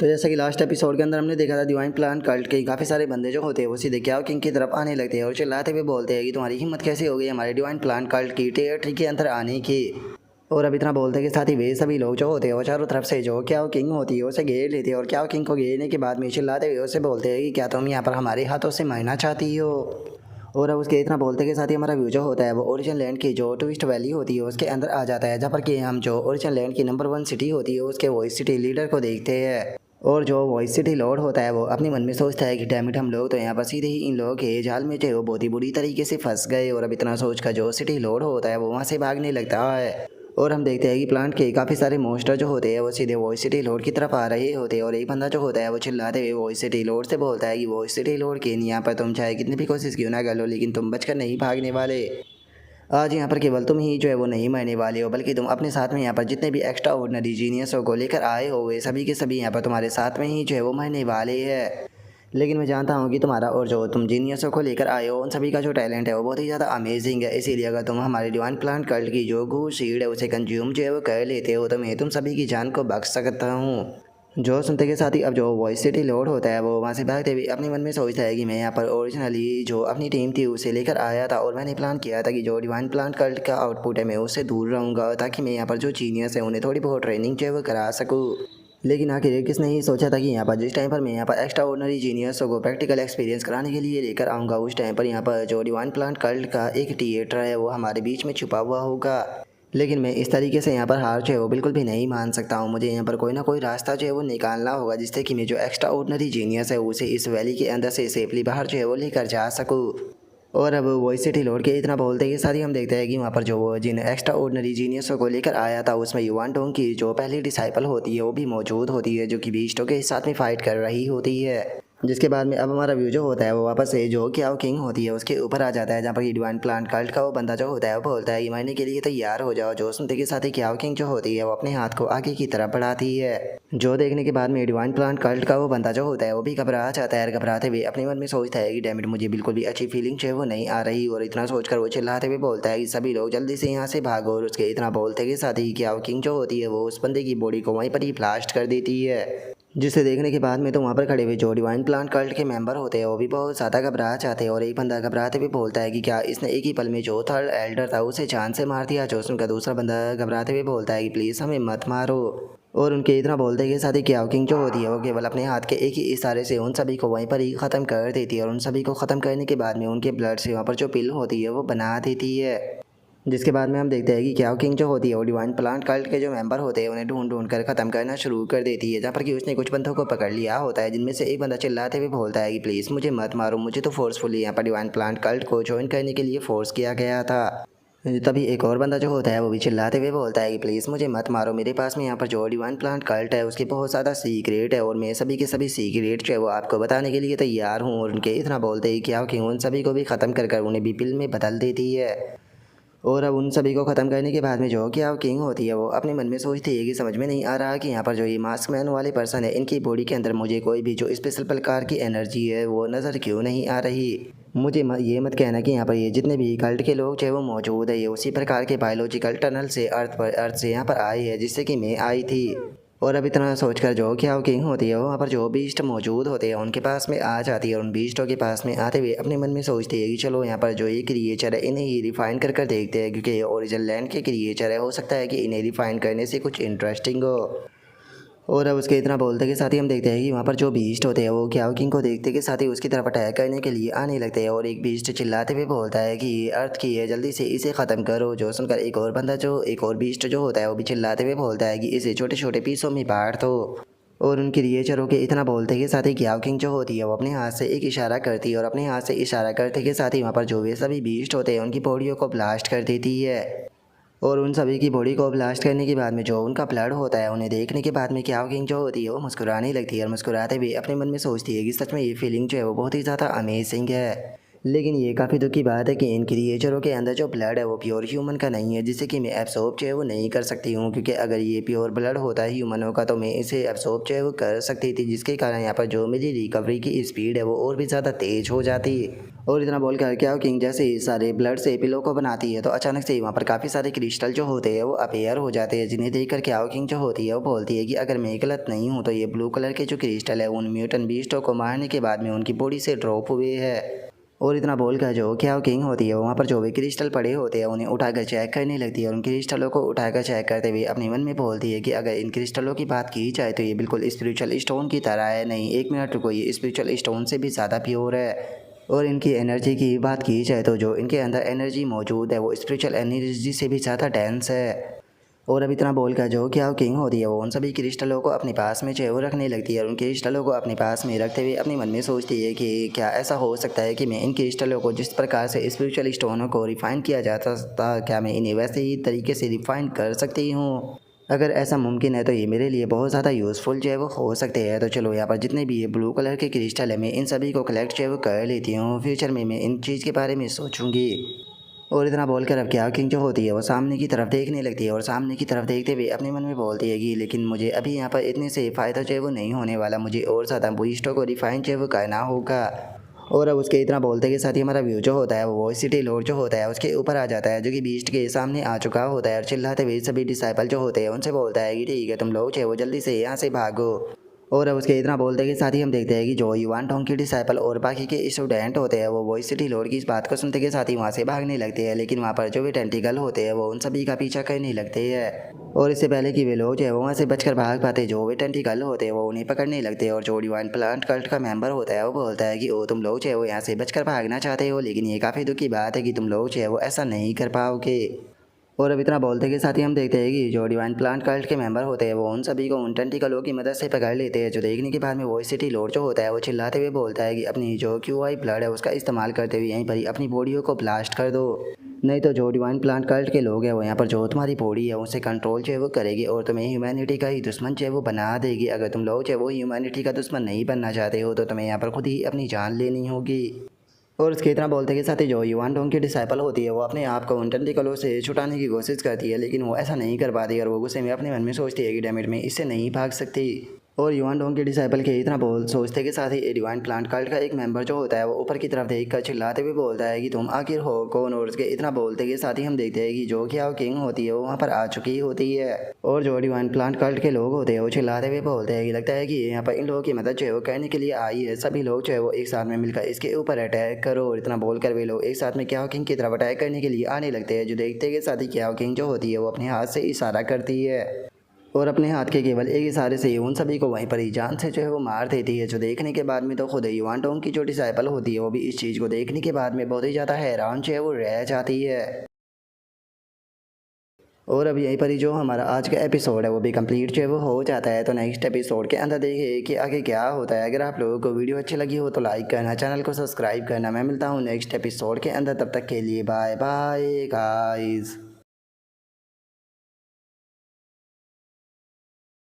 तो जैसा कि लास्ट एपिसोड के अंदर हमने देखा था, डिवाइन प्लान कल्ट के काफ़ी सारे बंदे जो होते हैं वो सीधे क्या किंग की तरफ आने लगते हैं और चिल्लाते हुए बोलते हैं कि तुम्हारी हिम्मत कैसे हो गई हमारे डिवाइन प्लान कल्ट की टेरिटरी के अंदर आने की। और अब इतना बोलते हैं कि साथ ही वे सभी लोग जो होते हैं वो चारों तरफ से जो क्या किंग होती है उसे घेर लेते हैं और क्या किंग को घेरने के बाद में चिल्लाते हुए उसे बोलते हैं कि क्या तुम यहाँ पर हमारे हाथों से मरना चाहती हो। और अब उसके इतना बोलते के साथ ही हमारा व्यू जो होता है वो ओरिजिनल लैंड की जो ट्विस्ट वैली होती है उसके अंदर आ जाता है, जहाँ पर कि हम जो ओरिजिनल लैंड की नंबर 1 सिटी होती है उसके वॉइस सिटी लीडर को देखते हैं। और जो वॉइस सिटी लॉर्ड होता है वो अपने मन में सोचता है कि डैमिट हम लोग तो यहाँ पर सीधे ही इन लोगों के जाल में जो है वो बहुत ही बुरी तरीके से फंस गए। और अब इतना सोच कर जो सिटी लॉर्ड होता है वो वहाँ से भागने लगता है। और हम देखते हैं कि प्लांट के काफ़ी सारे मॉन्स्टर जो होते हैं वो सीधे वॉइस सिटी लॉर्ड की तरफ आ रहे होते हैं। और एक बंदा जो होता है वो चिल्लाते हुए वॉइस सिटी लॉर्ड से बोलता है कि वॉइस सिटी लॉर्ड के यहाँ पर तुम चाहे कितनी भी कोशिश क्यों ना कर लो लेकिन तुम बचकर नहीं भागने वाले। आज यहाँ पर केवल तुम ही जो है वो नहीं मरने वाले हो, बल्कि तुम अपने साथ में यहाँ पर जितने भी एक्स्ट्रा ऑर्डिनरी जीनियसों को लेकर आए हो वे सभी के सभी यहाँ पर तुम्हारे साथ में ही जो है वो मरने वाले हैं। लेकिन मैं जानता हूँ कि तुम्हारा और जो तुम जीनियसों को लेकर आए हो उन सभी का जो टैलेंट है वो बहुत ही ज़्यादा अमेजिंग है, इसीलिए अगर तुम हमारे डिवाइन प्लांट कल्ट की जो गू सीड है उसे कंज्यूम जो है वो कर लेते हो तो मैं तुम सभी की जान को बख्श सकता हूँ। जो सुनते के साथ ही अब जो वॉइस सिटी लॉर्ड होता है वो वहाँ से भागते हुए अपने मन में सोचता है कि मैं यहाँ पर ओरिजिनली जो अपनी टीम थी उसे लेकर आया था और मैंने प्लान किया था कि जो डिवाइन प्लांट कल्ट का आउटपुट है मैं उससे दूर रहूँगा ताकि मैं यहाँ पर जो जीनियस है उन्हें थोड़ी बहुत ट्रेनिंग जो है वो करा सकूँ। लेकिन आखिर किसने ही सोचा था कि यहाँ पर जिस टाइम पर मैं यहाँ पर एक्स्ट्रा ऑर्डिनरी जीनियसों को प्रैक्टिकल एक्सपीरियंस कराने के लिए लेकर आऊँगा उस टाइम पर यहाँ पर जो डिवाइन प्लांट कल्ट का एक थिएटर है वो हमारे बीच में छुपा हुआ होगा। लेकिन मैं इस तरीके से यहाँ पर हार जो है वो बिल्कुल भी नहीं मान सकता हूँ, मुझे यहाँ पर कोई ना कोई रास्ता जो है वो निकालना होगा जिससे कि मैं जो एक्स्ट्रा ऑर्डिनरी जीनियस है उसे इस वैली के अंदर से सेफली बाहर जो है वो लेकर जा सकूँ। और अब वॉइस सिटी लॉर्ड के इतना बोलते के साथ ही हम देखते हैं कि वहाँ पर जो वो जिन एक्स्ट्रा ऑर्डिनरी जीनियसों को लेकर आया था उसमें युवान डोंग की जो पहली डिसाइपल होती है वो भी मौजूद होती है जो कि बीस्टों के साथ में फाइट कर रही होती है। जिसके बाद में अब हमारा व्यू जो होता है वो वापस से जो क्या किंग होती है उसके ऊपर आ जाता है, जहाँ पर कि डिवाइन प्लांट कल्ट का वो बंदा जो होता है वो बोलता है कि मरने के लिए तैयार हो जाओ। जो सुनते के साथ ही क्या किंग जो होती है वो अपने हाथ को आगे की तरफ बढ़ाती है। जो देखने के बाद में डिवाइन प्लांट कल्ट का वो बंदा जो होता है वो भी घबरा जाता है। घबराते हुए अपने मन में सोचता है कि डैमिट मुझे बिल्कुल भी अच्छी फीलिंग जो है वो नहीं आ रही। और इतना सोचकर वो चिल्लाते हुए बोलता है कि सभी लोग जल्दी से यहाँ से भागो। और उसके इतना बोलते के साथ ही क्या किंग जो होती है वो उस बंदे की बॉडी को वहीं पर ही ब्लास्ट कर देती है। जिसे देखने के बाद में तो वहाँ पर खड़े हुए जो डिवाइन प्लांट कल्ट के मेंबर होते हैं वो भी बहुत ज़्यादा घबरा जाते हैं। और एक बंदा घबराते हुए बोलता है कि क्या इसने एक ही पल में जो थर्ड एल्डर था उसे जान से मार दिया। जो सुनकर दूसरा बंदा घबराते हुए बोलता है कि प्लीज़ हमें मत मारो। और उनके इतना बोलते के साथ ही क्या किंग जो होती है वो केवल अपने हाथ के एक ही इशारे से उन सभी को वहीं पर ही ख़त्म कर देती है। और उन सभी को ख़त्म करने के बाद में उनके ब्लड से वहाँ पर जो पिल होती है वो बना देती है। जिसके बाद में हम देखते हैं कि क्या किंग जो होती है वो डिवाइन प्लांट कल्ट के जो मेंबर होते हैं उन्हें ढूंढ ढूंढ कर ख़त्म करना शुरू कर देती है, जहाँ पर कि उसने कुछ बंदों को पकड़ लिया होता है जिनमें से एक बंदा चिल्लाते हुए बोलता है कि प्लीज़ मुझे मत मारो, मुझे तो फोर्सफुली यहाँ पर डिवाइन प्लांट कल्ट को ज्वाइन करने के लिए फोर्स किया गया था। तभी एक और बंदा जो होता है वो भी चिल्लाते हुए बोलता है कि प्लीज़ मुझे मत मारो, मेरे पास में यहाँ पर जो डिवाइन प्लांट कल्ट है उसके बहुत ज़्यादा सीक्रेट है और मैं सभी के सभी सीक्रेट जो है वो आपको बताने के लिए तैयार हूँ। और उनके इतना बोलते ही क्या कि उन सभी को भी ख़त्म कर उन्हें भी पिल में बदल देती है। और अब उन सभी को ख़त्म करने के बाद में जो कि अब किंग होती है वो अपने मन में सोचती है कि समझ में नहीं आ रहा कि यहाँ पर जो ये मास्क मैन वाले पर्सन है इनकी बॉडी के अंदर मुझे कोई भी जो स्पेशल प्रकार की एनर्जी है वो नज़र क्यों नहीं आ रही। मुझे ये मत कहना कि यहाँ पर ये जितने भी कल्ट के लोग जो वो मौजूद है ये उसी प्रकार के बायोलॉजिकल टनल से अर्थ से यहाँ पर आए हैं जिससे कि मैं आई थी। और अब इतना सोचकर जो क्या किंग होती है वो वहाँ पर जो बीस्ट मौजूद होते हैं उनके पास में आ जाती है। और उन बीस्टों के पास में आते हुए अपने मन में सोचती है कि चलो यहाँ पर जो ये क्रिएचर है इन्हें ही रिफाइन कर देखते हैं, क्योंकि ये ओरिजिनल लैंड के क्रिएचर है, हो सकता है कि इन्हें रिफाइन करने से कुछ इंटरेस्टिंग हो। और अब उसके इतना बोलते के साथ ही हम देखते हैं कि वहाँ पर जो बीस्ट होते हैं वो क्या किंग को देखते के साथ ही उसकी तरफ अटैक करने के लिए आने लगते हैं। और एक बीस्ट चिल्लाते हुए बोलता है कि ये अर्थ की है, जल्दी से इसे ख़त्म करो। जो सुनकर एक और बीस्ट जो होता है वो भी चिल्लाते हुए बोलता है कि इसे छोटे छोटे पीसों में बांट दो। और उन क्रिएचरों के इतना बोलते के साथ ही क्या किंग जो होती है वो अपने हाथ से एक इशारा करती है और अपने हाथ से इशारा करते के साथ ही वहाँ पर जो वे सभी बीस्ट होते हैं उनकी बॉडियों को ब्लास्ट कर देती है। और उन सभी की बॉडी को ब्लास्ट करने के बाद में जो उनका ब्लड होता है उन्हें देखने के बाद में क्या किंग जो होती है वो मुस्कुराने लगती है। और मुस्कुराते हुए अपने मन में सोचती है कि सच में ये फीलिंग जो है वो बहुत ही ज़्यादा अमेजिंग है। लेकिन ये काफ़ी दुख की बात है कि इन क्रिएचरों के अंदर जो ब्लड है वो प्योर ह्यूमन का नहीं है, जिससे कि मैं एब्सॉर्ब जो है वो नहीं कर सकती हूँ, क्योंकि अगर ये प्योर ब्लड होता है ह्यूमनों का तो मैं इसे एब्सॉर्ब जो है वो कर सकती थी, जिसके कारण यहाँ पर जो मेरी रिकवरी की स्पीड है वो और भी ज़्यादा तेज़ हो जाती। और इतना बोल कर क्या किंग जैसे ही सारे ब्लड से पिलो को बनाती है तो अचानक से वहाँ पर काफ़ी सारे क्रिस्टल जो होते हैं वो अपेयर हो जाते हैं, जिन्हें देख कर क्या किंग जो होती है वो बोलती है कि अगर मैं गलत नहीं हूँ तो ये ब्लू कलर के जो क्रिस्टल है उन म्यूटेंट बीस्टों को मारने के बाद में उनकी बॉडी से ड्रॉप हुए है। और इतना बोलकर जो क्या किंग होती है वहाँ पर जो भी क्रिस्टल पड़े होते हैं उन्हें उठाकर चेक करने लगती है और उन क्रिस्टलों को उठाकर चेक करते हुए अपने मन में बोलती है कि अगर इन क्रिस्टलों की बात की जाए तो ये बिल्कुल स्पिरिचुअल स्टोन की तरह है, नहीं एक मिनट रुको, ये स्पिरिचुअल स्टोन से भी ज़्यादा प्योर है। और इनकी एनर्जी की बात की जाए तो जो इनके अंदर एनर्जी मौजूद है वो स्पिरिचुअल एनर्जी से भी ज़्यादा डेंस है। और अब इतना बोलकर जो क्या किंग होती है वो उन सभी क्रिस्टलों को अपने पास में जो है वो रखने लगती है और उन क्रिस्टलों को अपने पास में रखते हुए अपने मन में सोचती है कि क्या ऐसा हो सकता है कि मैं इन क्रिस्टलों को जिस प्रकार से स्पिरिचुअल स्टोनों को रिफाइन किया जाता था क्या मैं इन्हें वैसे ही तरीके से रिफाइन कर सकती हूँ। अगर ऐसा मुमकिन है तो ये मेरे लिए बहुत ज़्यादा यूज़फुल जो है वो हो सकते हैं। तो चलो यहाँ पर जितने भी ये ब्लू कलर के क्रिस्टल है मैं इन सभी को कलेक्ट जो है वो कर लेती हूँ, फ्यूचर में मैं इन चीज़ के बारे में सोचूंगी। और इतना बोलकर अब क्या किंग जो होती है वो सामने की तरफ देखने लगती है और सामने की तरफ देखते हुए अपने मन में बोलती है कि लेकिन मुझे अभी यहाँ पर इतने से फ़ायदा जो है वो नहीं होने वाला, मुझे और ज़्यादा बूस्टों को रिफाइन जो है वो करना होगा। और अब उसके इतना बोलते के साथ ही हमारा व्यू जो होता है वो सिटी लॉर्ड जो होता है उसके ऊपर आ जाता है, जो कि बीस्ट के सामने आ चुका होता है और चिल्लाते हुए सभी डिसाइपल जो होते हैं उनसे बोलता है कि ठीक है तुम लोग जो है वो जल्दी से यहाँ से भागो। और अब उसके इतना बोलते के साथ ही हम देखते हैं कि जो युवान टोंग की डिसाइपल और बाकी के स्टूडेंट होते हैं वो वॉइस सिटी लॉर्ड की इस बात को सुनते के साथ ही वहाँ से भागने लगते हैं, लेकिन वहाँ पर जो भी टेंटिकल होते हैं वो उन सभी का पीछा करने लगते हैं। और इससे पहले कि वे लोग जो है वो वहाँ से बचकर भाग पाते, जो वे टेंटिकल होते हैं वो उन्हें पकड़ने लगते हैं और जो डिवाइन प्लांट कल्ट का मेंबर होता है वो बोलता है कि ओ तुम लोग जो है वो यहाँ से बचकर भागना चाहते हो, लेकिन ये काफ़ी दुख की बात है कि तुम लोग जो है वो ऐसा नहीं कर पाओगे। और अब इतना बोलते के साथ ही हम देखते हैं कि जो डिवाइन प्लांट कल्ट के मेंबर होते हैं वो उन सभी को उन टेंटिकलों की मदद से पकड़ लेते हैं, जो देखने के बाद में वो सिटी लॉर्ड जो होता है वो चिल्लाते हुए बोलता है कि अपनी जो क्यूआई ब्लड है उसका इस्तेमाल करते हुए यहीं पर ही अपनी बॉडियों को ब्लास्ट कर दो, नहीं तो जो डिवाइन प्लांट कल्ट के लोग हैं वो यहाँ पर जो तुम्हारी बॉडी है उसे कंट्रोल जो है वो करेगी और तुम्हें ह्यूमैनिटी का ही दुश्मन जो है वो बना देगी। अगर तुम लोग जो है वो ह्यूमैनिटी का दुश्मन नहीं बनना चाहते हो तो तुम्हें यहाँ पर खुद ही अपनी जान लेनी होगी। और उसके इतना बोलते के साथ ही जो युवान डोंग की डिसाइपल होती है वो अपने आप को उन टेंटिकलों से छुटाने की कोशिश करती है, लेकिन वो ऐसा नहीं कर पाती और वो गुस्से में अपने मन में सोचती है कि डैमेट में इससे नहीं भाग सकती। और युवान डोंग के डिसाइपल के इतना बोल सोचते के साथ ही डिवाइन प्लांट कल्ट का एक मेंबर जो होता है वो ऊपर की तरफ देख कर चिल्लाते हुए बोलता है कि तुम आखिर हो कौन। और उसके इतना बोलते के साथ ही हम देखते हैं कि जो क्या किंग होती है वो वहाँ पर आ चुकी होती है और जो डिवाइन प्लांट कल्ट के लोग होते हैं वो चिल्लाते हुए बोलते हैं कि लगता है कि यहाँ पर इन लोगों की मदद जो है वो करने के लिए आई है, सभी लोग जो है वो एक साथ में मिलकर इसके ऊपर अटैक करो। और इतना बोलकर वे लोग एक साथ में क्या किंग की तरफ अटैक करने के लिए आने लगते हैं, जो देखते के साथ ही क्या किंग जो होती है वो अपने हाथ से इशारा करती है और अपने हाथ के केवल एक इशारे से ही उन सभी को वहीं पर ही जान से जो है वो मार देती है, जो देखने के बाद में तो खुद युवान टोंग की जो डिसाइपल होती है वो भी इस चीज़ को देखने के बाद में बहुत ही ज़्यादा हैरान जो है वो रह जाती है। और अब यहीं पर ही जो हमारा आज का एपिसोड है वो भी कंप्लीट जो है वो हो जाता है। तो नेक्स्ट एपिसोड के अंदर देखिए कि आगे क्या होता है। अगर आप लोगों को वीडियो अच्छी लगी हो तो लाइक करना, चैनल को सब्सक्राइब करना। मैं मिलता हूँ नेक्स्ट एपिसोड के अंदर, तब तक के लिए बाय बाय गाइस।